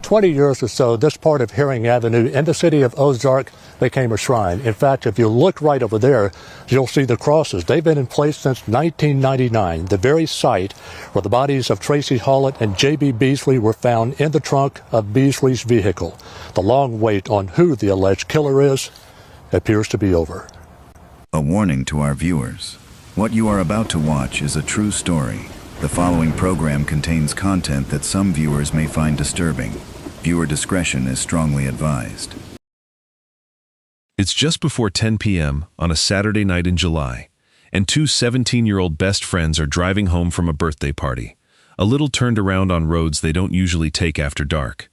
20 years or so, this part of Herring Avenue in the city of Ozark became a shrine. In fact, if you look right over there, you'll see the crosses. They've been in place since 1999, the very site where the bodies of Tracie Hawlett and J.B. Beasley were found in the trunk of Beasley's vehicle. The long wait on who the alleged killer is appears to be over. A warning to our viewers. What you are about to watch is a true story. The following program contains content that some viewers may find disturbing. Viewer discretion is strongly advised. It's just before 10 p.m. on a Saturday night in July, and two 17-year-old best friends are driving home from a birthday party, a little turned around on roads they don't usually take after dark.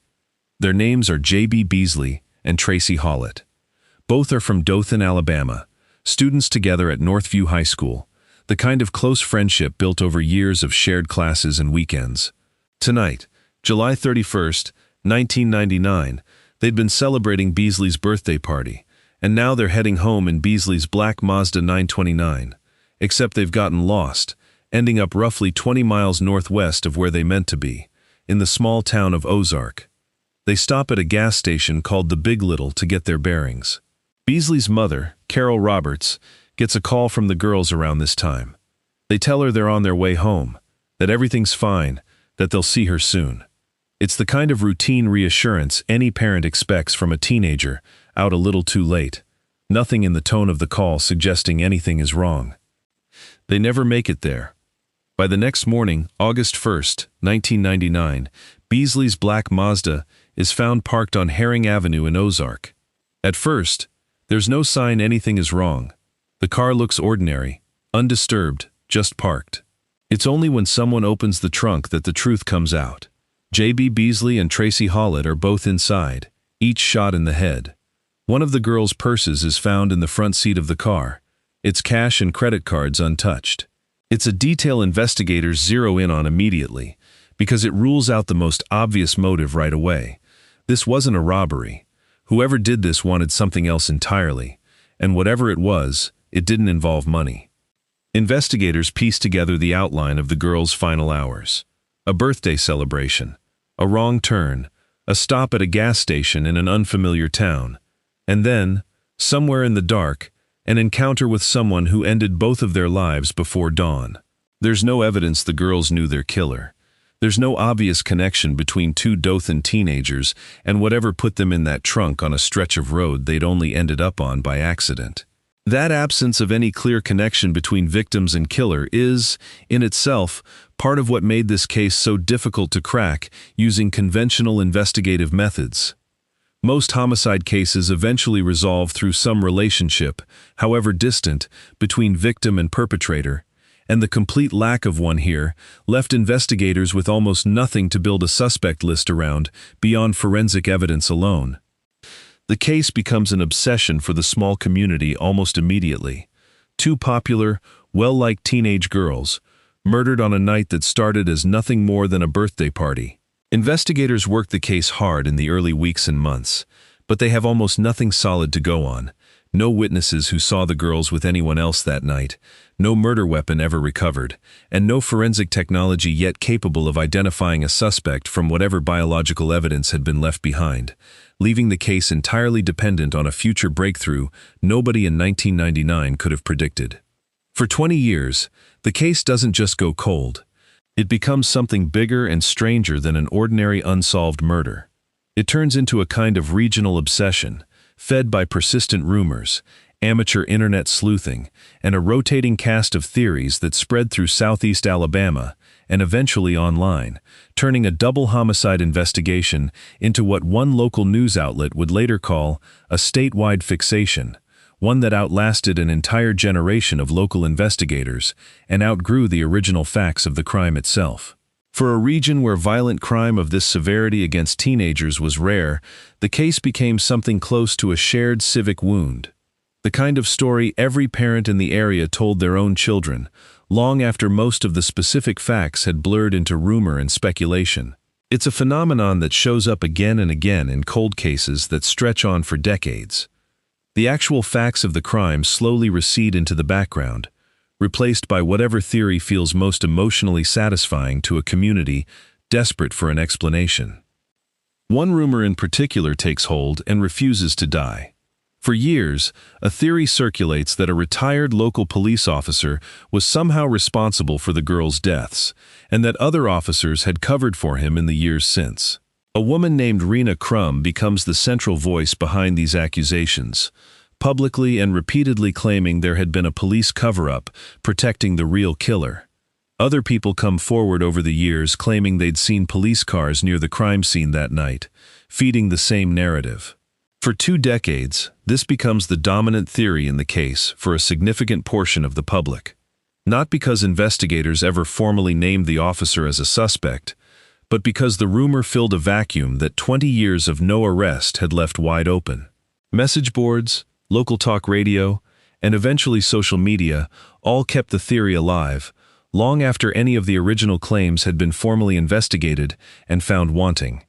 Their names are J.B. Beasley and Tracie Hawlett. Both are from Dothan, Alabama, students together at Northview High School, the kind of close friendship built over years of shared classes and weekends. Tonight, July 31st, 1999, they'd been celebrating Beasley's birthday party, and now they're heading home in Beasley's black Mazda 929, except they've gotten lost, ending up roughly 20 miles northwest of where they meant to be, in the small town of Ozark. They stop at a gas station called the Big Little to get their bearings. Beasley's mother, Carol Roberts, gets a call from the girls around this time. They tell her they're on their way home, that everything's fine, that they'll see her soon. It's the kind of routine reassurance any parent expects from a teenager out a little too late. Nothing in the tone of the call suggesting anything is wrong. They never make it there. By the next morning, August 1st, 1999, Beasley's black Mazda is found parked on Herring Avenue in Ozark. At first, there's no sign anything is wrong. The car looks ordinary, undisturbed, just parked. It's only when someone opens the trunk that the truth comes out. J.B. Beasley and Tracie Hawlett are both inside, each shot in the head. One of the girls' purses is found in the front seat of the car, its cash and credit cards untouched. It's a detail investigators zero in on immediately, because it rules out the most obvious motive right away. This wasn't a robbery. Whoever did this wanted something else entirely, and whatever it was, it didn't involve money. Investigators pieced together the outline of the girls' final hours. A birthday celebration, a wrong turn, a stop at a gas station in an unfamiliar town, and then, somewhere in the dark, an encounter with someone who ended both of their lives before dawn. There's no evidence the girls knew their killer. There's no obvious connection between two Dothan teenagers and whatever put them in that trunk on a stretch of road they'd only ended up on by accident. That absence of any clear connection between victims and killer is, in itself, part of what made this case so difficult to crack using conventional investigative methods. Most homicide cases eventually resolve through some relationship, however distant, between victim and perpetrator, and the complete lack of one here left investigators with almost nothing to build a suspect list around beyond forensic evidence alone. The case becomes an obsession for the small community almost immediately. Two popular, well-liked teenage girls, murdered on a night that started as nothing more than a birthday party. Investigators work the case hard in the early weeks and months, but they have almost nothing solid to go on. No witnesses who saw the girls with anyone else that night, no murder weapon ever recovered, and no forensic technology yet capable of identifying a suspect from whatever biological evidence had been left behind, leaving the case entirely dependent on a future breakthrough nobody in 1999 could have predicted. For 20 years, the case doesn't just go cold. It becomes something bigger and stranger than an ordinary unsolved murder. It turns into a kind of regional obsession, fed by persistent rumors, amateur internet sleuthing, and a rotating cast of theories that spread through southeast Alabama and eventually online, turning a double homicide investigation into what one local news outlet would later call a statewide fixation, one that outlasted an entire generation of local investigators and outgrew the original facts of the crime itself. For a region where violent crime of this severity against teenagers was rare, the case became something close to a shared civic wound. The kind of story every parent in the area told their own children, long after most of the specific facts had blurred into rumor and speculation. It's a phenomenon that shows up again and again in cold cases that stretch on for decades. The actual facts of the crime slowly recede into the background, replaced by whatever theory feels most emotionally satisfying to a community desperate for an explanation. One rumor in particular takes hold and refuses to die. For years, a theory circulates that a retired local police officer was somehow responsible for the girls' deaths, and that other officers had covered for him in the years since. A woman named Rena Crum becomes the central voice behind these accusations, publicly and repeatedly claiming there had been a police cover-up protecting the real killer. Other people come forward over the years claiming they'd seen police cars near the crime scene that night, feeding the same narrative. For 2 decades, this becomes the dominant theory in the case for a significant portion of the public. Not because investigators ever formally named the officer as a suspect, but because the rumor filled a vacuum that 20 years of no arrest had left wide open. Message boards, local talk radio, and eventually social media all kept the theory alive, long after any of the original claims had been formally investigated and found wanting,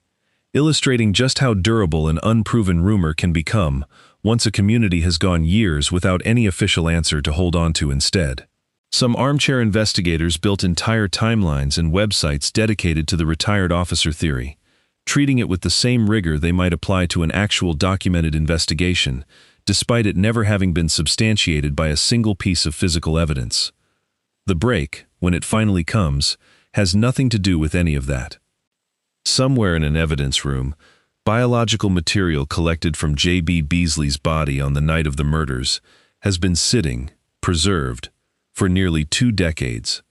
illustrating just how durable an unproven rumor can become once a community has gone years without any official answer to hold on to instead. Some armchair investigators built entire timelines and websites dedicated to the retired officer theory, treating it with the same rigor they might apply to an actual documented investigation, despite it never having been substantiated by a single piece of physical evidence. The break, when it finally comes, has nothing to do with any of that. Somewhere in an evidence room, biological material collected from J.B. Beasley's body on the night of the murders has been sitting, preserved, for nearly 2 decades,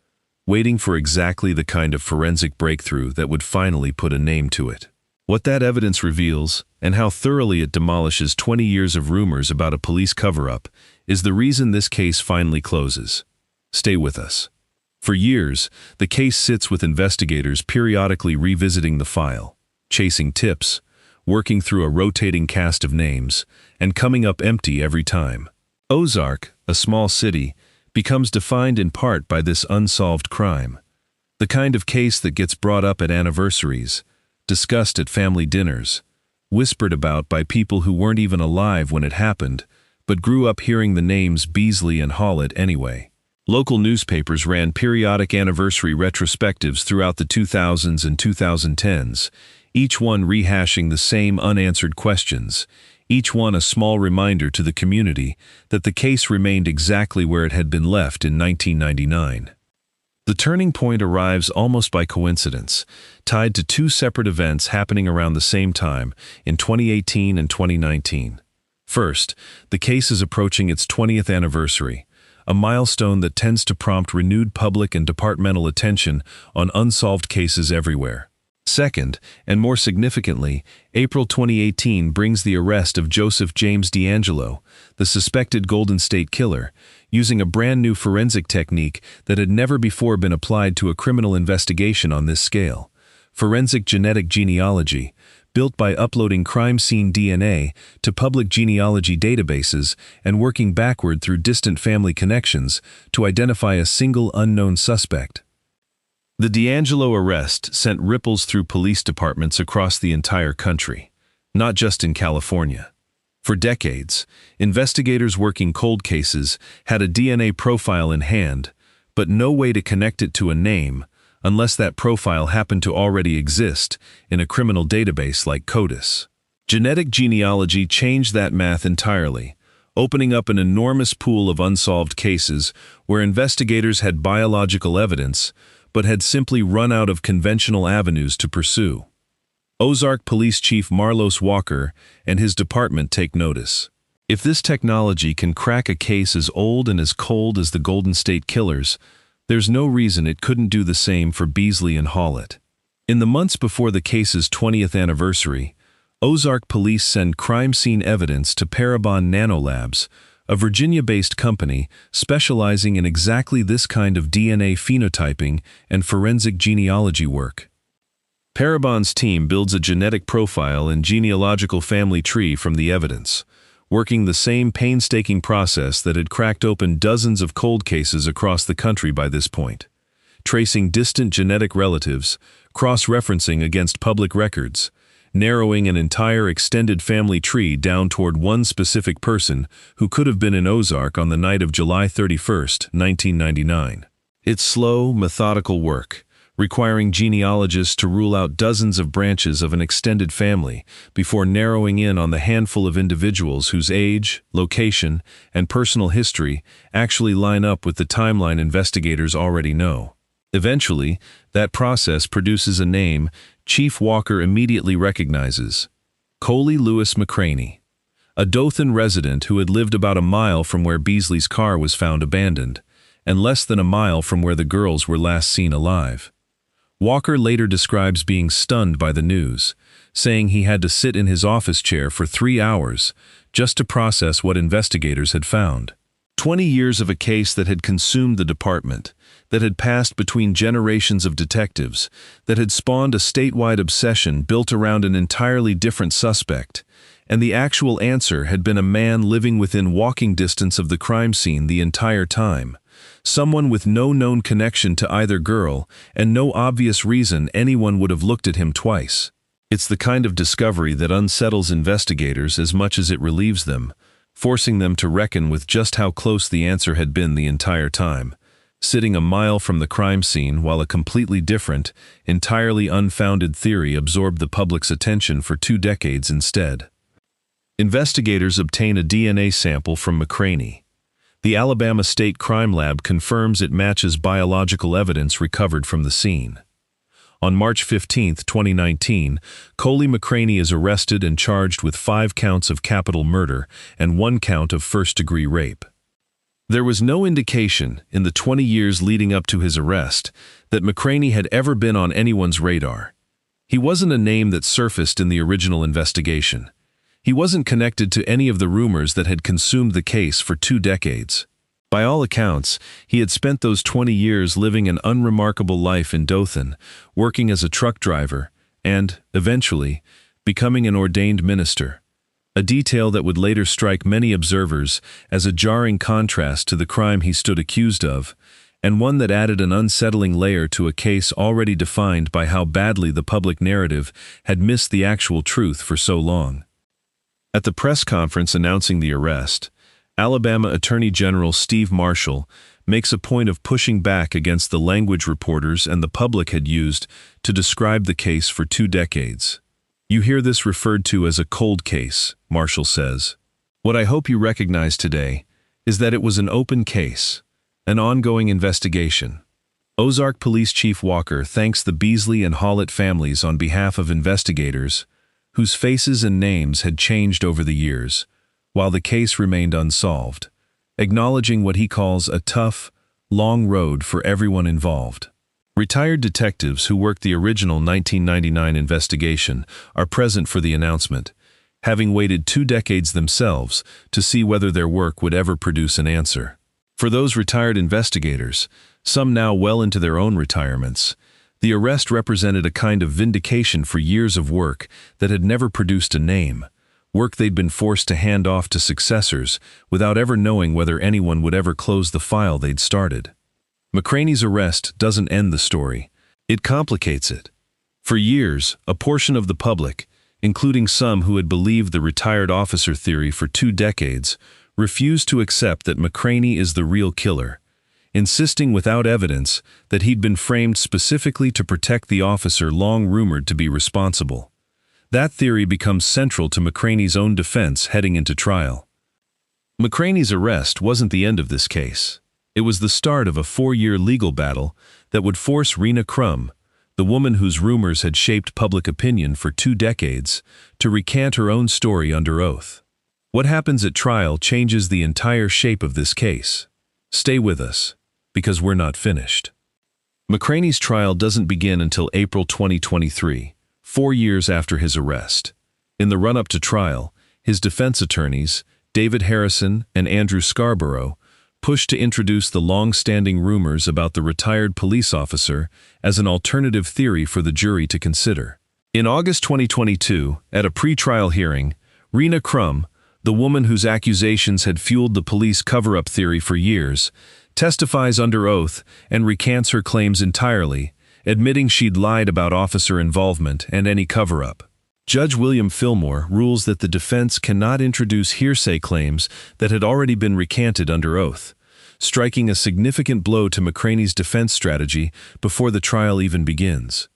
waiting for exactly the kind of forensic breakthrough that would finally put a name to it. What that evidence reveals, and how thoroughly it demolishes 20 years of rumors about a police cover-up, is the reason this case finally closes. Stay with us. For years, the case sits with investigators periodically revisiting the file, chasing tips, working through a rotating cast of names, and coming up empty every time. Ozark, a small city, becomes defined in part by this unsolved crime. The kind of case that gets brought up at anniversaries, discussed at family dinners, whispered about by people who weren't even alive when it happened, but grew up hearing the names Beasley and Hawlett anyway. Local newspapers ran periodic anniversary retrospectives throughout the 2000s and 2010s, each one rehashing the same unanswered questions, each one a small reminder to the community that the case remained exactly where it had been left in 1999. The turning point arrives almost by coincidence, tied to 2 separate events happening around the same time in 2018 and 2019. First, the case is approaching its 20th anniversary, a milestone that tends to prompt renewed public and departmental attention on unsolved cases everywhere. Second, and more significantly, April 2018 brings the arrest of Joseph James DeAngelo, the suspected Golden State Killer, using a brand new forensic technique that had never before been applied to a criminal investigation on this scale: forensic genetic genealogy, built by uploading crime scene DNA to public genealogy databases and working backward through distant family connections to identify a single unknown suspect. The DeAngelo arrest sent ripples through police departments across the entire country, not just in California. For decades, investigators working cold cases had a DNA profile in hand, but no way to connect it to a name, unless that profile happened to already exist in a criminal database like CODIS. Genetic genealogy changed that math entirely, opening up an enormous pool of unsolved cases where investigators had biological evidence, but had simply run out of conventional avenues to pursue. Ozark Police Chief Marlos Walker and his department take notice. If this technology can crack a case as old and as cold as the Golden State Killers, there's no reason it couldn't do the same for Beasley and Hawlett. In the months before the case's 20th anniversary, Ozark police send crime scene evidence to Parabon NanoLabs, a Virginia-based company specializing in exactly this kind of DNA phenotyping and forensic genealogy work. Parabon's team builds a genetic profile and genealogical family tree from the evidence, working the same painstaking process that had cracked open dozens of cold cases across the country by this point, tracing distant genetic relatives, cross-referencing against public records, narrowing an entire extended family tree down toward one specific person who could have been in Ozark on the night of July 31, 1999. It's slow, methodical work, requiring genealogists to rule out dozens of branches of an extended family before narrowing in on the handful of individuals whose age, location, and personal history actually line up with the timeline investigators already know. Eventually, that process produces a name Chief Walker immediately recognizes: Coley McCrainy, a Dothan resident who had lived about a mile from where Beasley's car was found abandoned, and less than a mile from where the girls were last seen alive. Walker later describes being stunned by the news, saying he had to sit in his office chair for 3 hours just to process what investigators had found. 20 years of a case that had consumed the department, that had passed between generations of detectives, that had spawned a statewide obsession built around an entirely different suspect, and the actual answer had been a man living within walking distance of the crime scene the entire time. Someone with no known connection to either girl and no obvious reason anyone would have looked at him twice. It's the kind of discovery that unsettles investigators as much as it relieves them, forcing them to reckon with just how close the answer had been the entire time, sitting a mile from the crime scene while a completely different, entirely unfounded theory absorbed the public's attention for 2 decades instead. Investigators obtain a DNA sample from McCrainy. The Alabama State Crime Lab confirms it matches biological evidence recovered from the scene. On March 15, 2019, Coley McCrainy is arrested and charged with 5 counts of capital murder and 1 count of first-degree rape. There was no indication, in the 20 years leading up to his arrest, that McCrainy had ever been on anyone's radar. He wasn't a name that surfaced in the original investigation. He wasn't connected to any of the rumors that had consumed the case for 2 decades. By all accounts, he had spent those 20 years living an unremarkable life in Dothan, working as a truck driver, and, eventually, becoming an ordained minister. A detail that would later strike many observers as a jarring contrast to the crime he stood accused of, and one that added an unsettling layer to a case already defined by how badly the public narrative had missed the actual truth for so long. At the press conference announcing the arrest, Alabama Attorney General Steve Marshall makes a point of pushing back against the language reporters and the public had used to describe the case for 2 decades. "You hear this referred to as a cold case," Marshall says. "What I hope you recognize today is that it was an open case, an ongoing investigation." Ozark Police Chief Walker thanks the Beasley and Hawlett families on behalf of investigators whose faces and names had changed over the years, while the case remained unsolved, acknowledging what he calls a tough, long road for everyone involved. Retired detectives who worked the original 1999 investigation are present for the announcement, having waited 2 decades themselves to see whether their work would ever produce an answer. For those retired investigators, some now well into their own retirements, the arrest represented a kind of vindication for years of work that had never produced a name, work they'd been forced to hand off to successors without ever knowing whether anyone would ever close the file they'd started. McCrainey's arrest doesn't end the story. It complicates it. For years, a portion of the public, including some who had believed the retired officer theory for 2 decades, refused to accept that McCrainy is the real killer, insisting without evidence that he'd been framed specifically to protect the officer long rumored to be responsible. That theory becomes central to McCrainey's own defense heading into trial. McCrainey's arrest wasn't the end of this case. It was the start of a 4-year legal battle that would force Rena Crum, the woman whose rumors had shaped public opinion for 2 decades, to recant her own story under oath. What happens at trial changes the entire shape of this case. Stay with us, because we're not finished. McCrainey's trial doesn't begin until April 2023, 4 years after his arrest. In the run-up to trial, his defense attorneys, David Harrison and Andrew Scarborough, pushed to introduce the long-standing rumors about the retired police officer as an alternative theory for the jury to consider. In August 2022, at a pre-trial hearing, Rena Crum, the woman whose accusations had fueled the police cover-up theory for years, testifies under oath and recants her claims entirely, admitting she'd lied about officer involvement and any cover-up. Judge William Fillmore rules that the defense cannot introduce hearsay claims that had already been recanted under oath, striking a significant blow to McCraney's defense strategy before the trial even begins.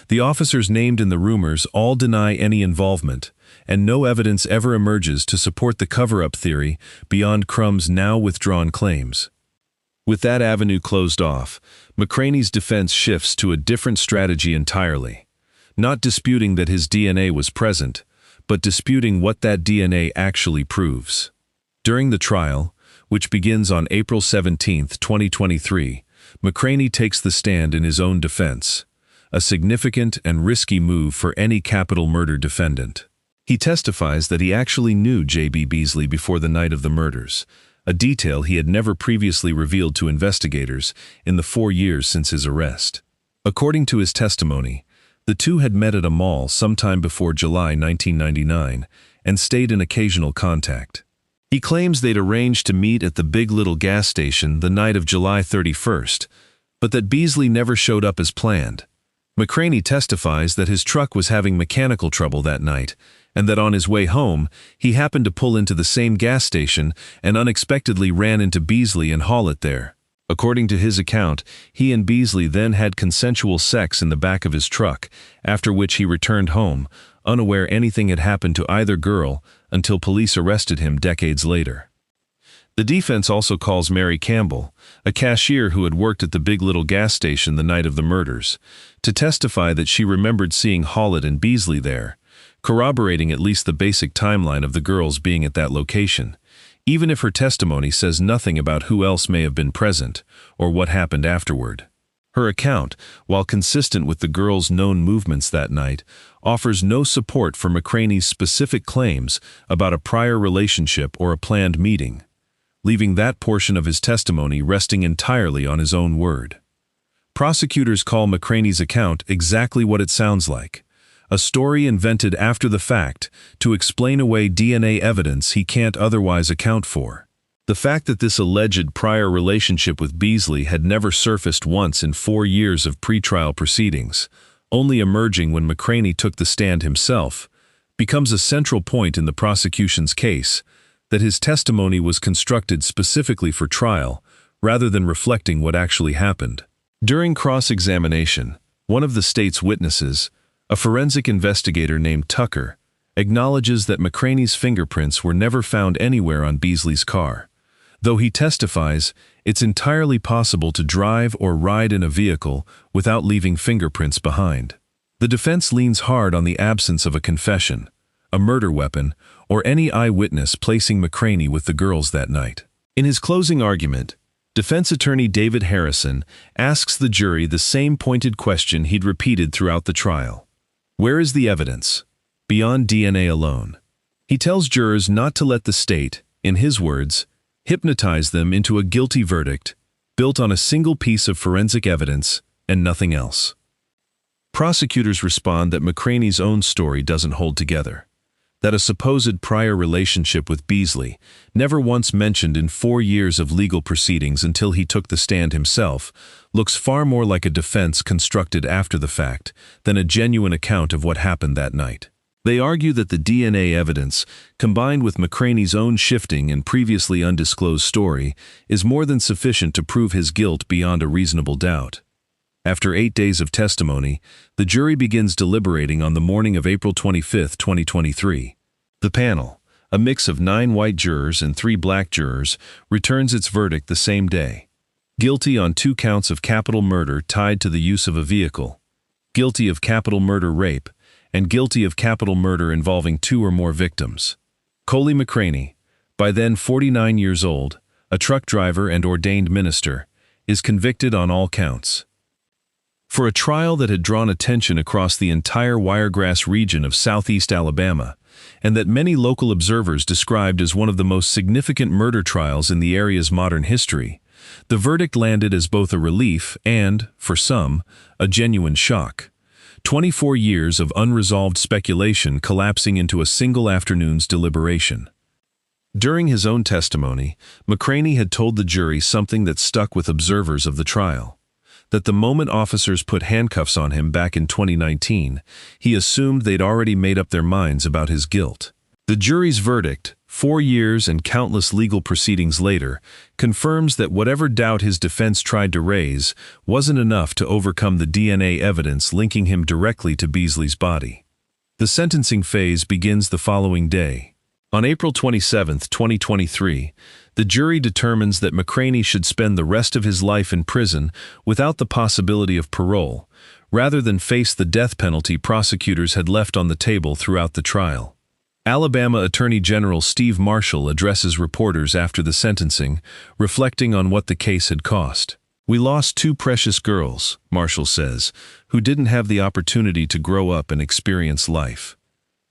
The officers named in the rumors all deny any involvement, and no evidence ever emerges to support the cover-up theory beyond Crumb's now withdrawn claims. With that avenue closed off, McCraney's defense shifts to a different strategy entirely, not disputing that his DNA was present, but disputing what that DNA actually proves. During the trial, which begins on April 17, 2023, McCraney takes the stand in his own defense, a significant and risky move for any capital murder defendant. He testifies that he actually knew J.B. Beasley before the night of the murders, a detail he had never previously revealed to investigators in the 4 years since his arrest. According to his testimony, the two had met at a mall sometime before July 1999 and stayed in occasional contact. He claims they'd arranged to meet at the Big Little gas station the night of July 31st, but that Beasley never showed up as planned. McCraney testifies that his truck was having mechanical trouble that night, and that on his way home, he happened to pull into the same gas station and unexpectedly ran into Beasley and Hawlett there. According to his account, he and Beasley then had consensual sex in the back of his truck, after which he returned home, unaware anything had happened to either girl until police arrested him decades later. The defense also calls Mary Campbell, a cashier who had worked at the Big Little gas station the night of the murders, to testify that she remembered seeing Hawlett and Beasley there, corroborating at least the basic timeline of the girls being at that location, even if her testimony says nothing about who else may have been present or what happened afterward. Her account, while consistent with the girls' known movements that night, offers no support for McCraney's specific claims about a prior relationship or a planned meeting, leaving that portion of his testimony resting entirely on his own word. Prosecutors call McCraney's account exactly what it sounds like, a story invented after the fact to explain away DNA evidence he can't otherwise account for. The fact that this alleged prior relationship with Beasley had never surfaced once in 4 years of pretrial proceedings, only emerging when McCraney took the stand himself, becomes a central point in the prosecution's case, that his testimony was constructed specifically for trial, rather than reflecting what actually happened. During cross-examination, one of the state's witnesses, a forensic investigator named Tucker, acknowledges that McCraney's fingerprints were never found anywhere on Beasley's car, though he testifies it's entirely possible to drive or ride in a vehicle without leaving fingerprints behind. The defense leans hard on the absence of a confession, a murder weapon, or any eyewitness placing McCraney with the girls that night. In his closing argument, defense attorney David Harrison asks the jury the same pointed question he'd repeated throughout the trial. Where is the evidence, beyond DNA alone? He tells jurors not to let the state, in his words, hypnotize them into a guilty verdict built on a single piece of forensic evidence and nothing else. Prosecutors respond that McCraney's own story doesn't hold together, that a supposed prior relationship with Beasley, never once mentioned in 4 years of legal proceedings until he took the stand himself, looks far more like a defense constructed after the fact than a genuine account of what happened that night. They argue that the DNA evidence, combined with McCraney's own shifting and previously undisclosed story, is more than sufficient to prove his guilt beyond a reasonable doubt. After 8 days of testimony, the jury begins deliberating on the morning of April 25, 2023. The panel, a mix of 9 white jurors and 3 black jurors, returns its verdict the same day. Guilty on 2 counts of capital murder tied to the use of a vehicle, guilty of capital murder rape, and guilty of capital murder involving 2 or more victims. Coley McCrainy, by then 49 years old, a truck driver and ordained minister, is convicted on all counts. For a trial that had drawn attention across the entire Wiregrass region of southeast Alabama, and that many local observers described as one of the most significant murder trials in the area's modern history, the verdict landed as both a relief and, for some, a genuine shock. 24 years of unresolved speculation collapsing into a single afternoon's deliberation. During his own testimony, McCraney had told the jury something that stuck with observers of the trial, that the moment officers put handcuffs on him back in 2019, he assumed they'd already made up their minds about his guilt. The jury's verdict, 4 years and countless legal proceedings later, confirms that whatever doubt his defense tried to raise wasn't enough to overcome the DNA evidence linking him directly to Beasley's body. The sentencing phase begins the following day. On April 27, 2023, the jury determines that McCraney should spend the rest of his life in prison without the possibility of parole, rather than face the death penalty prosecutors had left on the table throughout the trial. Alabama Attorney General Steve Marshall addresses reporters after the sentencing, reflecting on what the case had cost. "We lost 2 precious girls," Marshall says, "who didn't have the opportunity to grow up and experience life."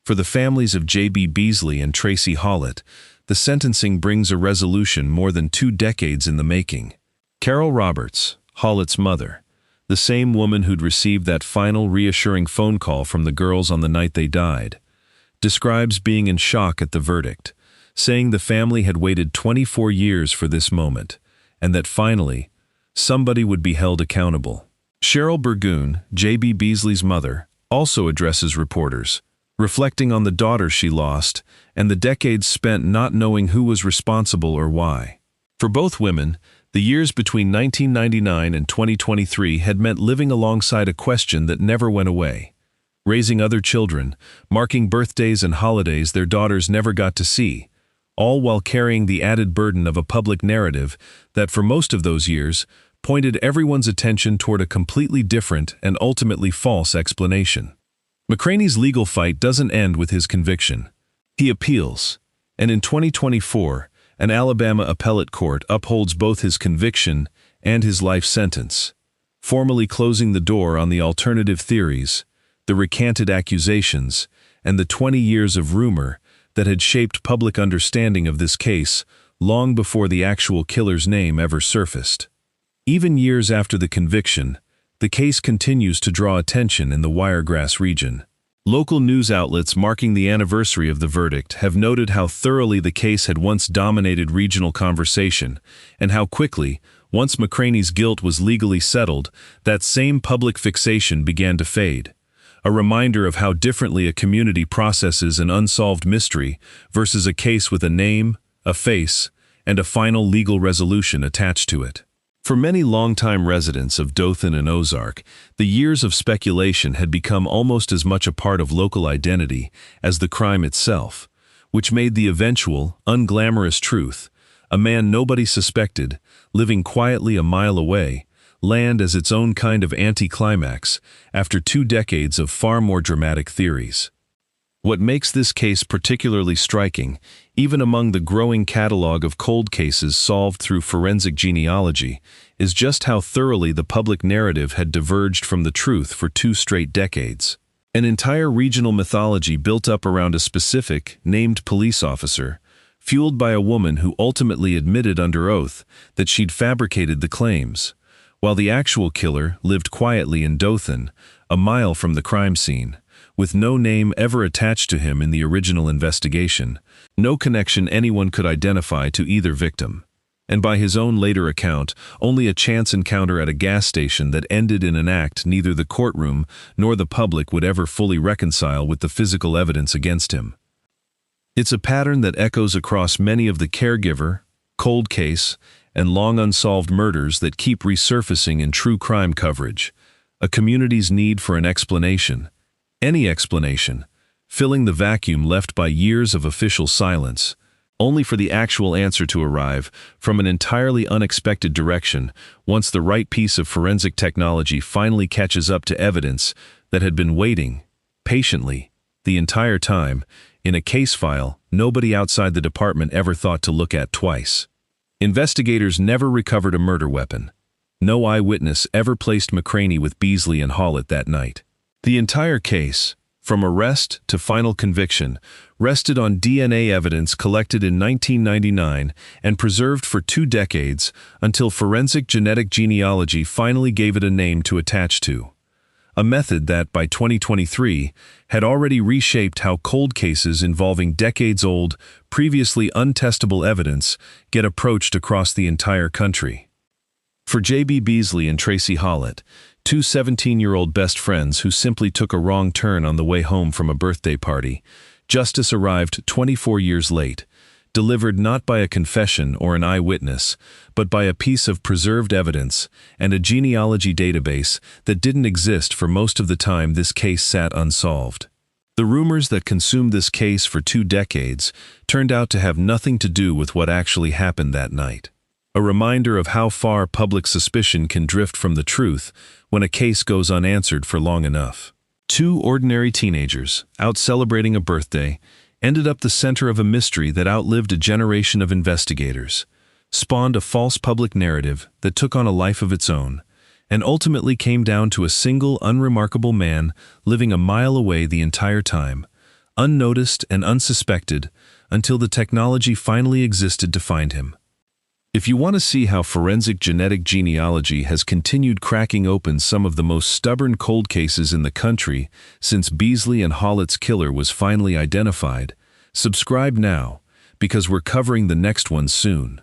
For the families of J.B. Beasley and Tracie Hawlett, the sentencing brings a resolution more than 2 decades in the making. Carol Roberts, Hawlett's mother, the same woman who'd received that final reassuring phone call from the girls on the night they died, describes being in shock at the verdict, saying the family had waited 24 years for this moment, and that finally, somebody would be held accountable. Cheryl Burgoon, J.B. Beasley's mother, also addresses reporters, reflecting on the daughter she lost and the decades spent not knowing who was responsible or why. For both women, the years between 1999 and 2023 had meant living alongside a question that never went away. Raising other children, marking birthdays and holidays their daughters never got to see, all while carrying the added burden of a public narrative that for most of those years pointed everyone's attention toward a completely different and ultimately false explanation. McCraney's legal fight doesn't end with his conviction. He appeals, and in 2024, an Alabama appellate court upholds both his conviction and his life sentence, formally closing the door on the alternative theories, the recanted accusations, and the 20 years of rumor that had shaped public understanding of this case long before the actual killer's name ever surfaced. Even years after the conviction, the case continues to draw attention in the Wiregrass region. Local news outlets marking the anniversary of the verdict have noted how thoroughly the case had once dominated regional conversation, and how quickly, once McCraney's guilt was legally settled, that same public fixation began to fade. A reminder of how differently a community processes an unsolved mystery versus a case with a name, a face, and a final legal resolution attached to it. For many longtime residents of Dothan and Ozark, the years of speculation had become almost as much a part of local identity as the crime itself, which made the eventual, unglamorous truth, a man nobody suspected, living quietly a mile away, land as its own kind of anticlimax after 2 decades of far more dramatic theories. What makes this case particularly striking, even among the growing catalog of cold cases solved through forensic genealogy, is just how thoroughly the public narrative had diverged from the truth for 2 straight decades. An entire regional mythology built up around a specific, named police officer, fueled by a woman who ultimately admitted under oath that she'd fabricated the claims, while the actual killer lived quietly in Dothan, a mile from the crime scene, with no name ever attached to him in the original investigation, no connection anyone could identify to either victim, and by his own later account, only a chance encounter at a gas station that ended in an act neither the courtroom nor the public would ever fully reconcile with the physical evidence against him. It's a pattern that echoes across many of the caregiver, cold case, and long unsolved murders that keep resurfacing in true crime coverage, a community's need for an explanation, any explanation, filling the vacuum left by years of official silence, only for the actual answer to arrive from an entirely unexpected direction once the right piece of forensic technology finally catches up to evidence that had been waiting, patiently, the entire time, in a case file nobody outside the department ever thought to look at twice. Investigators never recovered a murder weapon. No eyewitness ever placed McCraney with Beasley and Hawlett that night. The entire case, from arrest to final conviction, rested on DNA evidence collected in 1999 and preserved for 2 decades until forensic genetic genealogy finally gave it a name to attach to. A method that, by 2023, had already reshaped how cold cases involving decades-old, previously untestable evidence get approached across the entire country. For J.B. Beasley and Tracie Hawlett, 2 17-year-old best friends who simply took a wrong turn on the way home from a birthday party, justice arrived 24 years late, delivered not by a confession or an eyewitness, but by a piece of preserved evidence and a genealogy database that didn't exist for most of the time this case sat unsolved. The rumors that consumed this case for 2 decades turned out to have nothing to do with what actually happened that night. A reminder of how far public suspicion can drift from the truth when a case goes unanswered for long enough. 2 ordinary teenagers, out celebrating a birthday, ended up the center of a mystery that outlived a generation of investigators, spawned a false public narrative that took on a life of its own, and ultimately came down to a single unremarkable man living a mile away the entire time, unnoticed and unsuspected until the technology finally existed to find him. If you want to see how forensic genetic genealogy has continued cracking open some of the most stubborn cold cases in the country since Beasley and Hawlett's killer was finally identified, subscribe now, because we're covering the next one soon.